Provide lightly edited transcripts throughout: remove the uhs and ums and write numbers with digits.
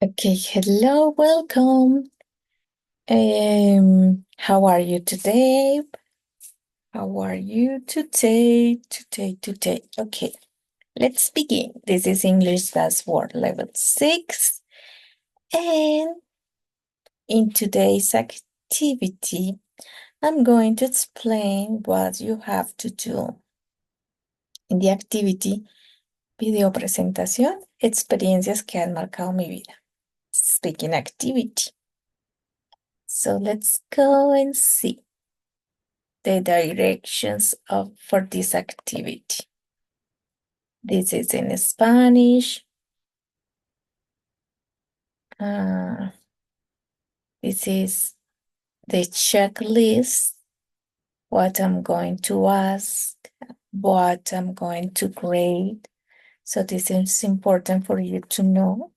Okay, hello, welcome. How are you today? How are you today? Today. Okay, let's begin. This is English Word Level 6. And in today's activity, I'm going to explain what you have to do. In the activity, video presentación, experiencias que han marcado mi vida. Speaking activity. So let's go and see the directions for this activity. This is in Spanish. This is the checklist, what I'm going to ask, what I'm going to grade. So this is important for you to know.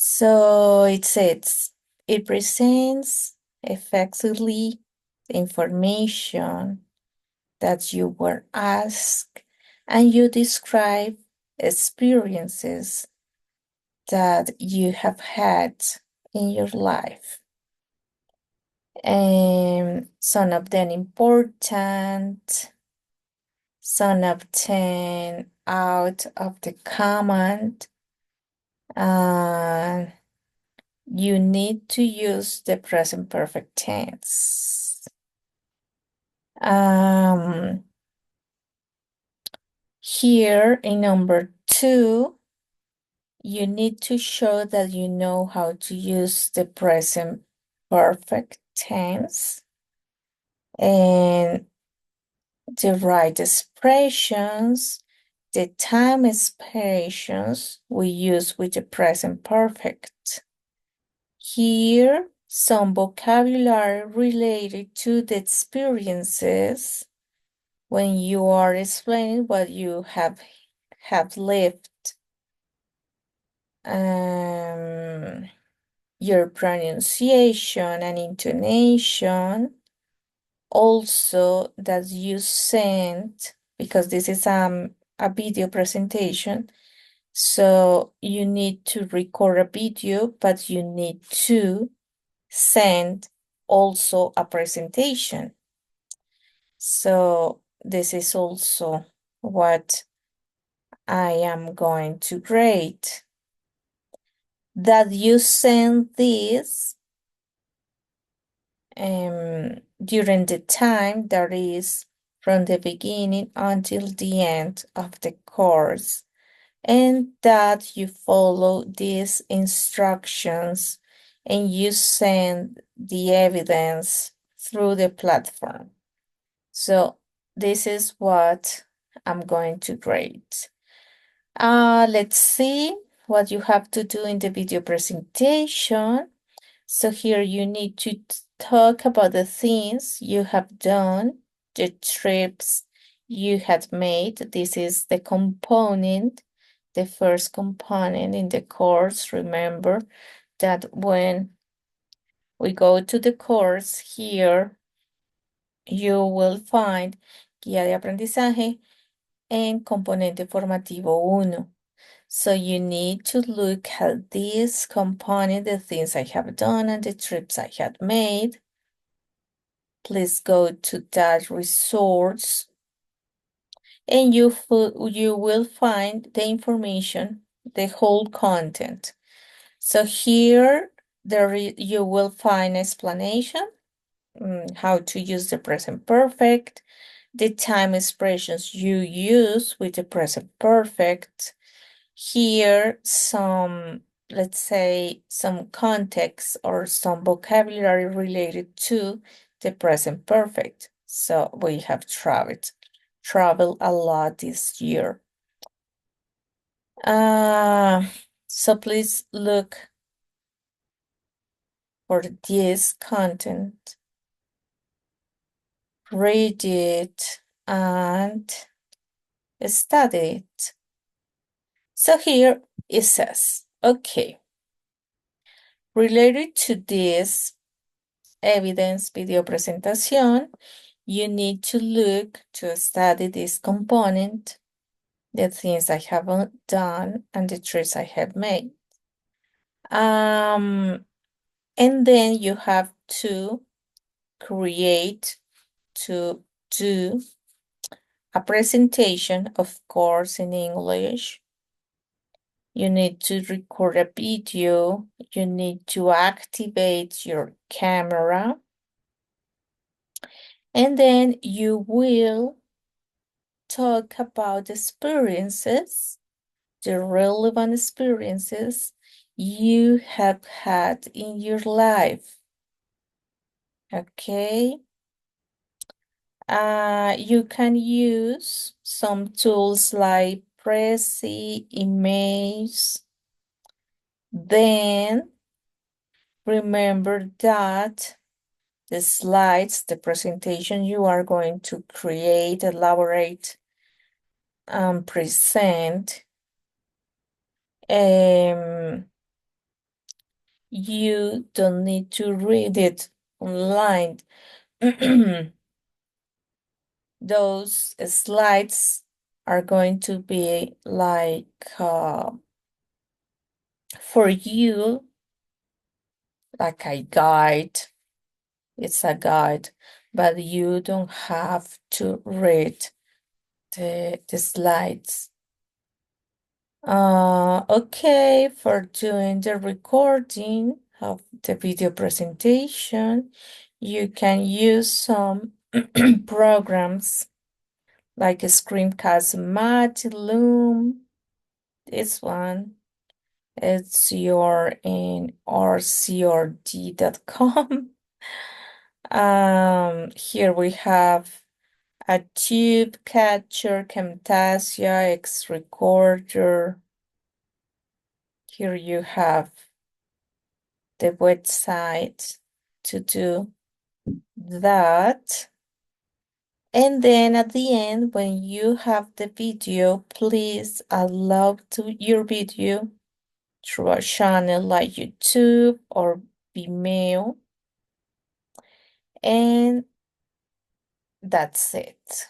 So it says, it presents effectively the information that you were asked, and you describe experiences that you have had in your life. And some of them important, some of them out of the common. And you need to use the present perfect tense. Here in number 2, you need to show that you know how to use the present perfect tense and the right expressions, the time expressions we use with the present perfect. Here, some vocabulary related to the experiences when you are explaining what you have lived. Your pronunciation and intonation. Also, that you send, because this is a video presentation, so you need to record a video, but you need to send also a presentation. So this is also what I am going to grade. That you send this during the time that is from the beginning until the end of the course, and that you follow these instructions and you send the evidence through the platform. So this is what I'm going to grade. Let's see what you have to do in the video presentation. So here you need to talk about the things you have done, the trips you had made. This is the component, the first component in the course. Remember that when we go to the course here, you will find guía de aprendizaje and componente formativo 1. So you need to look at this component, the things I have done and the trips I had made. Please go to that resource and you will find the information, the whole content. So here you will find explanation, how to use the present perfect, the time expressions you use with the present perfect. Here some, let's say, some context or some vocabulary related to the present perfect. So we have traveled a lot this year. So please look for this content, read it, and study it. So here it says, okay, related to this evidence video presentation, you need to look to study this component, the things I haven't done, and the trips I have made. And then you have to do a presentation, of course, in English. You need to record a video. You need to activate your camera. And then you will talk about experiences, the relevant experiences you have had in your life. Okay? You can use some tools like Prezi, Emails. Then remember that the slides, the presentation you are going to create, elaborate, and present, you don't need to read it online. Those slides are going to be like for you, like a guide. It's a guide, but you don't have to read the slides. Okay, for doing the recording of the video presentation, you can use some programs like Screencast-Matic, Loom. This one, it's your in rcrd.com. Here we have a tube catcher, Camtasia, X Recorder. Here you have the website to do that. And then at the end, when you have the video, please upload to your video through a channel like YouTube or Vimeo. And that's it.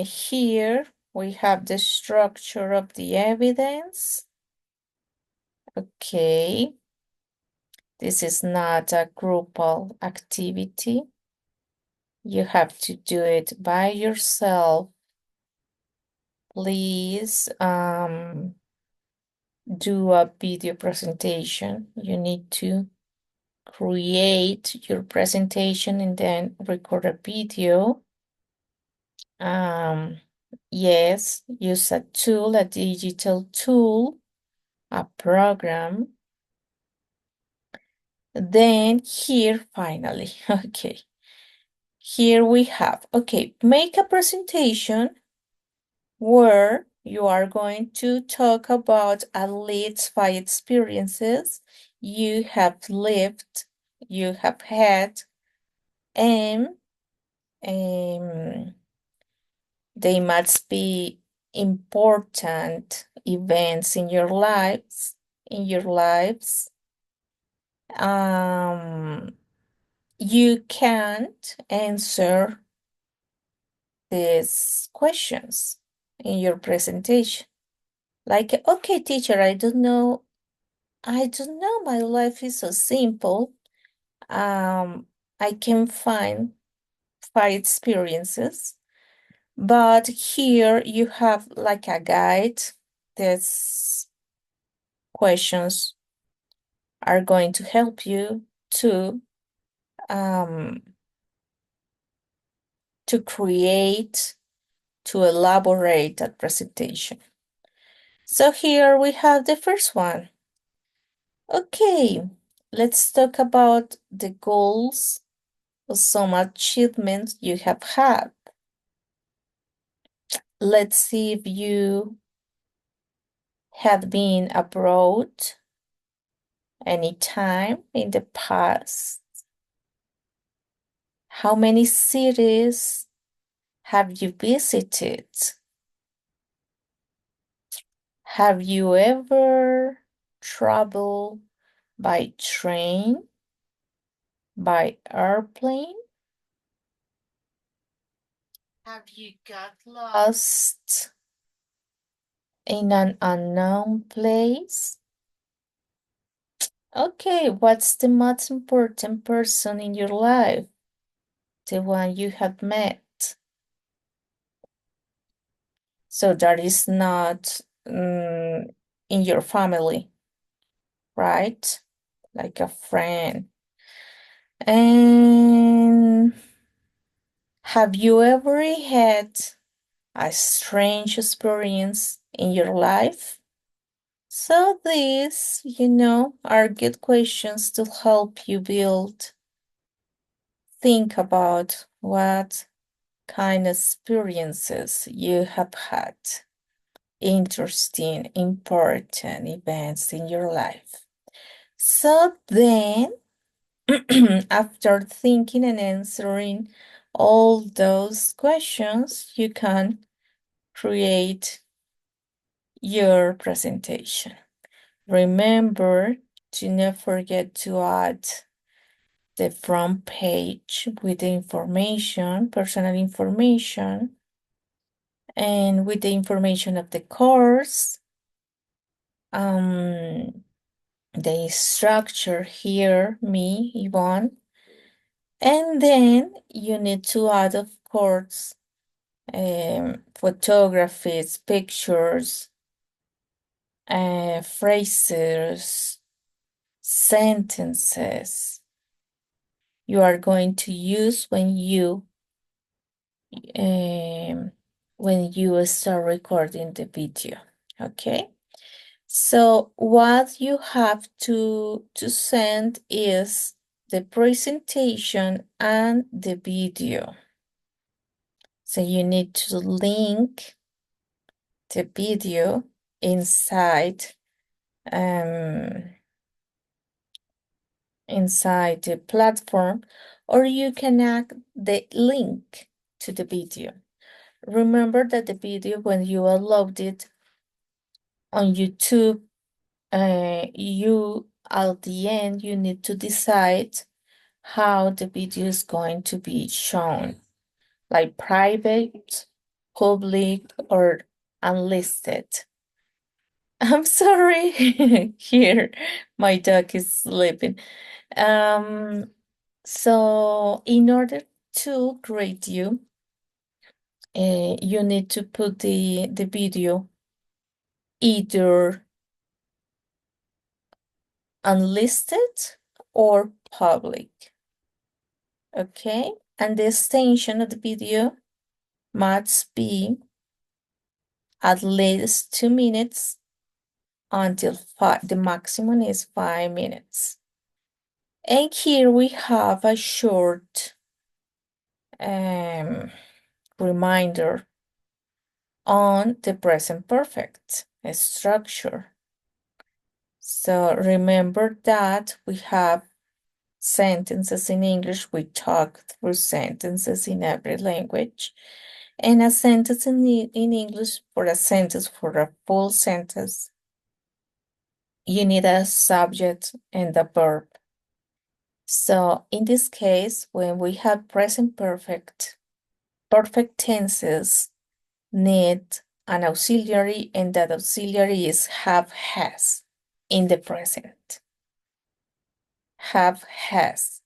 Here we have the structure of the evidence. Okay. This is not a groupal activity. You have to do it by yourself. Please do a video presentation. You need to create your presentation and then record a video. Yes, use a tool, a digital tool, a program. Then here, finally, okay. Here we have, okay, make a presentation where you are going to talk about at least 5 experiences you have lived, you have had, and they must be important events in your lives. You can't answer these questions in your presentation. Like, okay, teacher, I don't know, my life is so simple. I can find 5 experiences, but here you have like a guide. These questions are going to help you um, to elaborate that presentation. So here we have the first one. Okay, let's talk about the goals or some achievements you have had. Let's see if you have been abroad any time in the past. How many cities have you visited? Have you ever traveled by train, by airplane? Have you got lost In an unknown place. Okay, what's the most important person in your life? The one you have met. So that is not in your family, right? Like a friend. And have you ever had a strange experience in your life? So these, are good questions to help you think about what kind of experiences you have had, interesting, important events in your life. So then, after thinking and answering all those questions, you can create your presentation. Remember to not forget to add the front page with the information, personal information, and with the information of the course, the structure here, me, Yvonne, and then you need to add, of course, photographies, pictures, phrases, sentences you are going to use when you start recording the video. Okay, so what you have to send is the presentation and the video. So you need to link the video inside inside the platform, or you can add the link to the video. Remember that the video, when you upload it on YouTube, you at the end you need to decide how the video is going to be shown, like private, public, or unlisted. I'm sorry. Here my dog is sleeping. So in order to grade you, you need to put the video either unlisted or public. Okay, and the extension of the video must be at least 2 minutes until the maximum is 5 minutes. And here we have a short reminder on the present perfect structure. So remember that we have sentences in English. We talk through sentences in every language. And a sentence in English, for a sentence, for a full sentence, you need a subject and a verb. So in this case, when we have present perfect tenses need an auxiliary, and that auxiliary is have, has in the present. Have, has.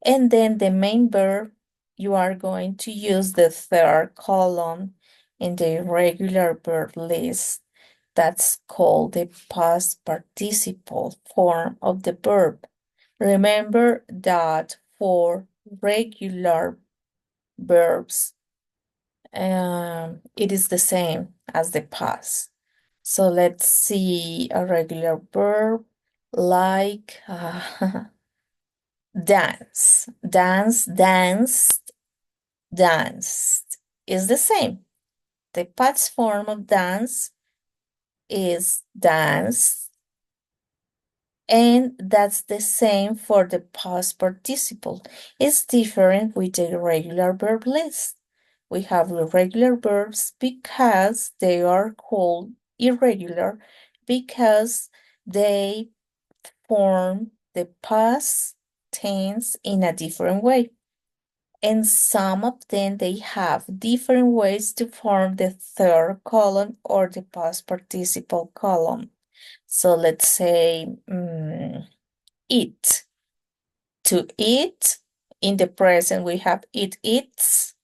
And then the main verb, you are going to use the third column in the irregular verb list. That's called the past participle form of the verb. Remember that for regular verbs, it is the same as the past. So let's see a regular verb like dance, danced, danced is the same. The past form of dance is danced, and that's the same for the past participle. It's different with the irregular verb list. We have irregular verbs because they are called irregular because they form the past tense in a different way. And some of them, they have different ways to form the third column or the past participle column. So let's say eat. To eat. In the present, we have it eats.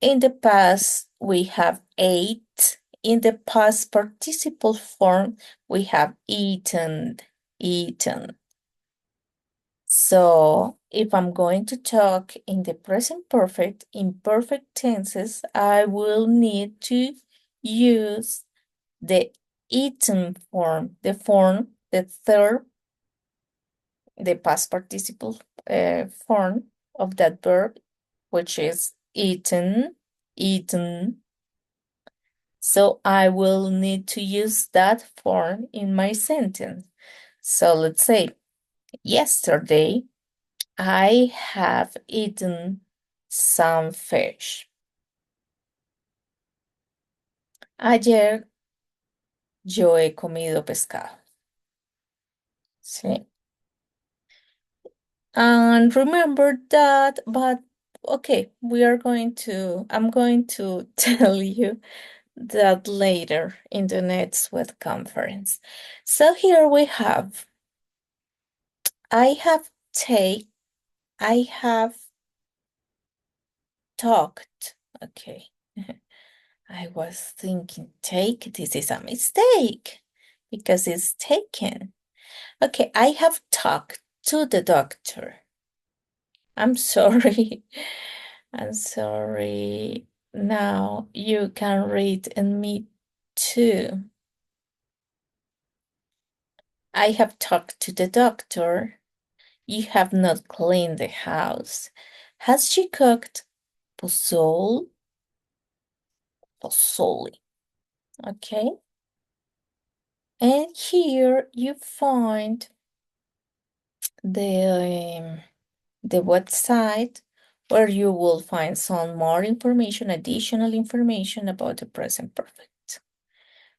In the past, we have ate. In the past participle form, we have eaten, eaten. So if I'm going to talk in the present perfect, imperfect tenses, I will need to use the eaten form, the third, the past participle form of that verb, which is eaten, eaten. So I will need to use that form in my sentence. So let's say, yesterday, I have eaten some fish. Ayer yo he comido pescado. Sí. And remember that, but okay, I'm going to tell you that later in the next web conference. So here we have, I have talked. Okay. I was thinking take, this is a mistake because it's taken. Okay, I have talked to the doctor. I'm sorry. I'm sorry. Now you can read and me too. I have talked to the doctor. You have not cleaned the house. Has she cooked pozole? Pozole. Okay. And here you find the website where you will find some more information, additional information about the present perfect.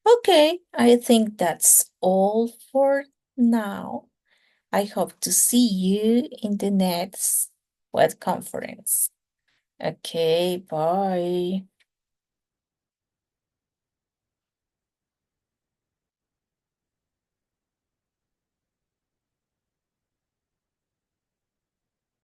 Okay, I think that's all for now. I hope to see you in the next web conference. Okay, bye.